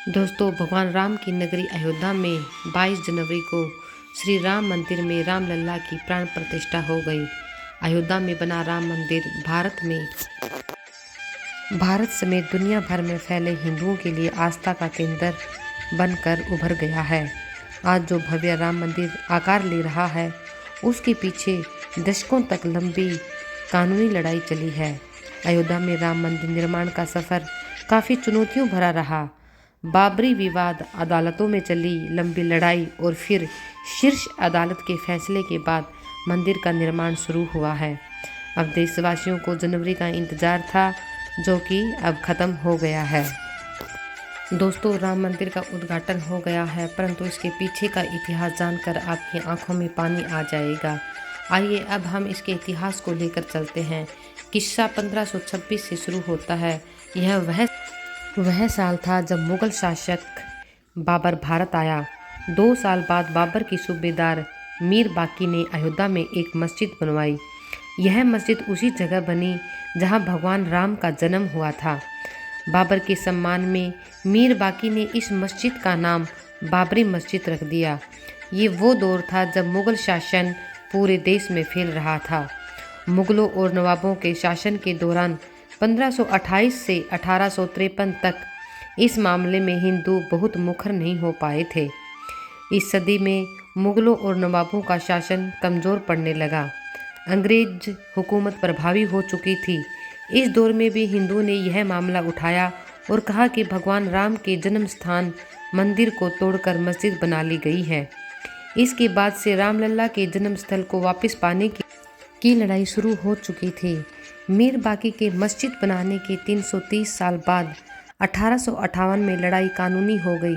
दोस्तों, भगवान राम की नगरी अयोध्या में 22 जनवरी को श्री राम मंदिर में रामलला की प्राण प्रतिष्ठा हो गई। अयोध्या में बना राम मंदिर भारत समेत दुनिया भर में फैले हिंदुओं के लिए आस्था का केंद्र बनकर उभर गया है। आज जो भव्य राम मंदिर आकार ले रहा है, उसके पीछे दशकों तक लंबी कानूनी लड़ाई चली है। अयोध्या में राम मंदिर निर्माण का सफर काफ़ी चुनौतियों भरा रहा। बाबरी विवाद, अदालतों में चली लंबी लड़ाई और फिर शीर्ष अदालत के फैसले के बाद मंदिर का निर्माण शुरू हुआ है। अब देशवासियों को जनवरी का इंतजार था, जो कि अब खत्म हो गया है। दोस्तों, राम मंदिर का उद्घाटन हो गया है, परंतु इसके पीछे का इतिहास जानकर आपकी आंखों में पानी आ जाएगा। आइए अब हम इसके इतिहास को लेकर चलते हैं। किस्सा 1526 से शुरू होता है। यह वह साल था जब मुगल शासक बाबर भारत आया। 2 साल बाद बाबर की सूबेदार मीर बाकी ने अयोध्या में एक मस्जिद बनवाई। यह मस्जिद उसी जगह बनी जहां भगवान राम का जन्म हुआ था। बाबर के सम्मान में मीर बाकी ने इस मस्जिद का नाम बाबरी मस्जिद रख दिया। ये वो दौर था जब मुगल शासन पूरे देश में फैल रहा था। मुगलों और नवाबों के शासन के दौरान 1528 से 1853 तक इस मामले में हिंदू बहुत मुखर नहीं हो पाए थे। इस सदी में मुगलों और नवाबों का शासन कमज़ोर पड़ने लगा। अंग्रेज हुकूमत प्रभावी हो चुकी थी। इस दौर में भी हिंदुओं ने यह मामला उठाया और कहा कि भगवान राम के जन्म स्थान मंदिर को तोड़कर मस्जिद बना ली गई है। इसके बाद से रामलला के जन्म स्थल को वापस पाने की लड़ाई शुरू हो चुकी थी। मीर बाकी के मस्जिद बनाने के 330 साल बाद 1858 में लड़ाई कानूनी हो गई,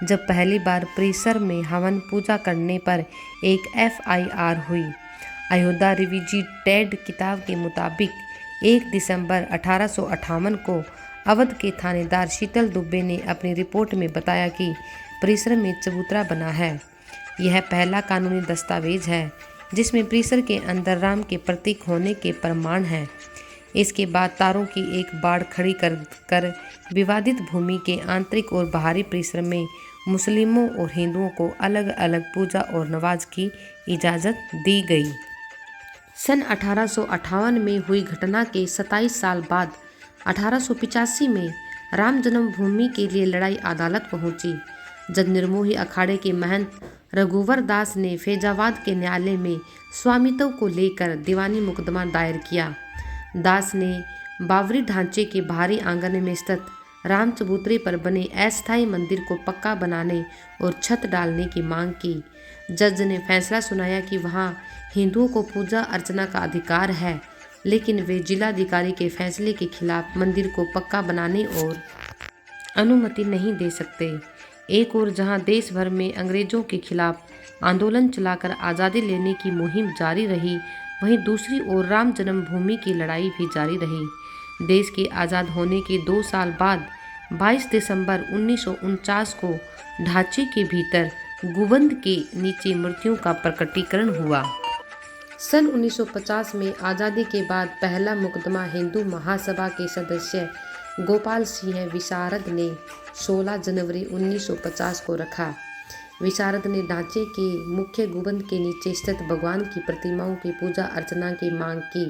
जब पहली बार परिसर में हवन पूजा करने पर एक FIR हुई। अयोध्या रिविजिटेड किताब के मुताबिक 1 दिसंबर 1858 को अवध के थानेदार शीतल दुबे ने अपनी रिपोर्ट में बताया कि परिसर में चबूतरा बना है। यह पहला कानूनी दस्तावेज है जिसमें परिसर के अंदर राम के प्रतीक होने के प्रमाण हैं। इसके बाद तारों की एक बाड़ खड़ी कर विवादित भूमि के आंतरिक और बाहरी परिसर में मुस्लिमों और हिंदुओं को अलग अलग पूजा और नमाज की इजाज़त दी गई। सन 1858 में हुई घटना के 27 साल बाद 1885 में राम जन्मभूमि के लिए लड़ाई अदालत पहुंची। जब निर्मोही अखाड़े के महंत रघुवर दास ने फैजाबाद के न्यायालय में स्वामित्व को लेकर दीवानी मुकदमा दायर किया। दास ने बावरी ढांचे के बाहरी आंगन में स्थित राम चबूतरे पर बने अस्थायी मंदिर को पक्का बनाने और छत डालने की मांग की। जज ने फैसला सुनाया कि वहां हिंदुओं को पूजा अर्चना का अधिकार है, लेकिन वे जिलाधिकारी के फैसले के खिलाफ मंदिर को पक्का बनाने और अनुमति नहीं दे सकते। एक और जहां देश भर में अंग्रेजों के खिलाफ आंदोलन चलाकर आज़ादी लेने की मुहिम जारी रही, वहीं दूसरी ओर राम जन्मभूमि की लड़ाई भी जारी रही। देश के आज़ाद होने के 2 साल बाद 22 दिसंबर 1949 को ढांचे के भीतर गुंबद के नीचे मूर्तियों का प्रकटीकरण हुआ। सन 1950 में आज़ादी के बाद पहला मुकदमा हिंदू महासभा के सदस्य गोपाल सिंह विशारद ने 16 जनवरी 1950 को रखा। विशारद ने ढांचे के मुख्य गुंबद के नीचे स्थित भगवान की प्रतिमाओं की पूजा अर्चना की मांग की।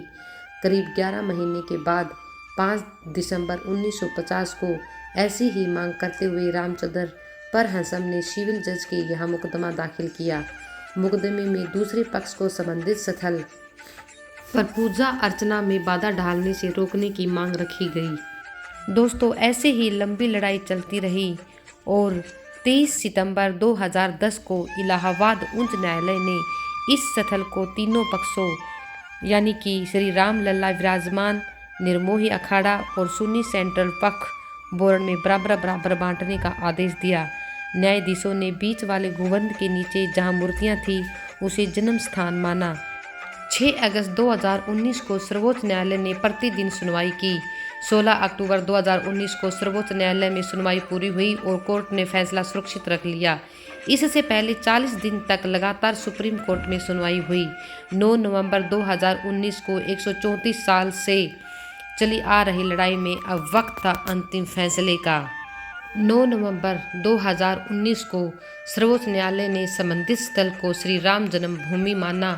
करीब 11 महीने के बाद 5 दिसंबर 1950 को ऐसी ही मांग करते हुए रामचंद्र परहंसम ने सिविल जज के यहाँ मुकदमा दाखिल किया। मुकदमे में दूसरे पक्ष को संबंधित स्थल पर पूजा अर्चना में बाधा डालने से रोकने की मांग रखी गई। दोस्तों, ऐसे ही लंबी लड़ाई चलती रही और 23 सितंबर 2010 को इलाहाबाद उच्च न्यायालय ने इस स्थल को तीनों पक्षों यानी कि श्री राम लल्ला विराजमान, निर्मोही अखाड़ा और सुन्नी सेंट्रल पक्ष बोर्ड में बराबर बांटने का आदेश दिया। न्यायाधीशों ने बीच वाले गुंबद के नीचे जहां मूर्तियां थी उसे जन्म स्थान माना। 6 अगस्त 2019 को सर्वोच्च न्यायालय ने प्रतिदिन सुनवाई की। 16 अक्टूबर 2019 को सर्वोच्च न्यायालय में सुनवाई पूरी हुई और कोर्ट ने फैसला सुरक्षित रख लिया। इससे पहले 40 दिन तक लगातार सुप्रीम कोर्ट में सुनवाई हुई। 9 नवंबर 2019 को 134 साल से चली आ रही लड़ाई में अब वक्त था अंतिम फैसले का। 9 नवंबर 2019 को सर्वोच्च न्यायालय ने संबंधित स्थल को श्री राम जन्मभूमि माना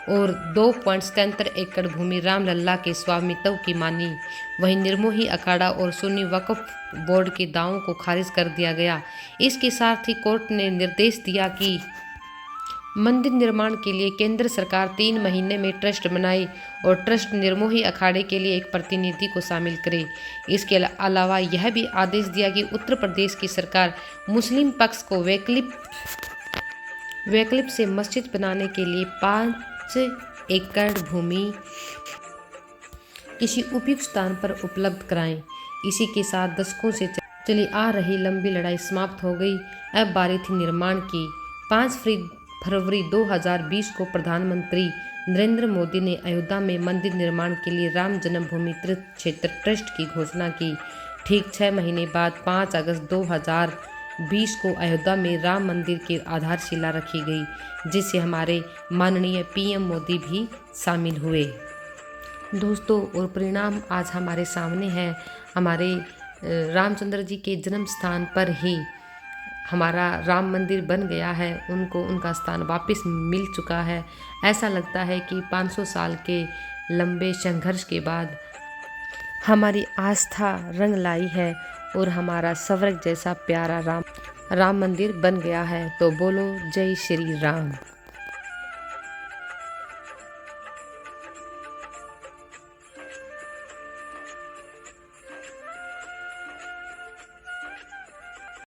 और 2.77 एकड़ भूमि रामलला के स्वामित्व की मानी। वहीं निर्मोही अखाड़ा और सुन्नी वक्फ बोर्ड के दावों को खारिज कर दिया गया। इसके साथ ही कोर्ट ने निर्देश दिया कि मंदिर निर्माण के लिए केंद्र सरकार 3 महीने में ट्रस्ट बनाए और ट्रस्ट निर्मोही अखाड़े के लिए एक प्रतिनिधि को शामिल करे। इसके अलावा यह भी आदेश दिया कि उत्तर प्रदेश की सरकार मुस्लिम पक्ष को वैकल्पिक से मस्जिद बनाने के लिए 5 एकड़ भूमि किसी उपयुक्त स्थान पर उपलब्ध कराएं। इसी के साथ दशकों से चली आ रही लंबी लड़ाई समाप्त हो गई। अब बारी थी निर्माण की। 5 फरवरी 2020 को प्रधानमंत्री नरेंद्र मोदी ने अयोध्या में मंदिर निर्माण के लिए राम जन्मभूमि तीर्थ क्षेत्र ट्रस्ट की घोषणा की। ठीक 6 महीने बाद 5 अगस्त 2020 को अयोध्या में राम मंदिर की आधारशिला रखी गई, जिसे हमारे माननीय पीएम मोदी भी शामिल हुए। दोस्तों, और परिणाम आज हमारे सामने है। हमारे रामचंद्र जी के जन्म स्थान पर ही हमारा राम मंदिर बन गया है। उनको उनका स्थान वापस मिल चुका है। ऐसा लगता है कि 500 साल के लंबे संघर्ष के बाद हमारी आस्था रंग लाई है और हमारा स्वर्ग जैसा प्यारा राम मंदिर बन गया है। तो बोलो जय श्री राम।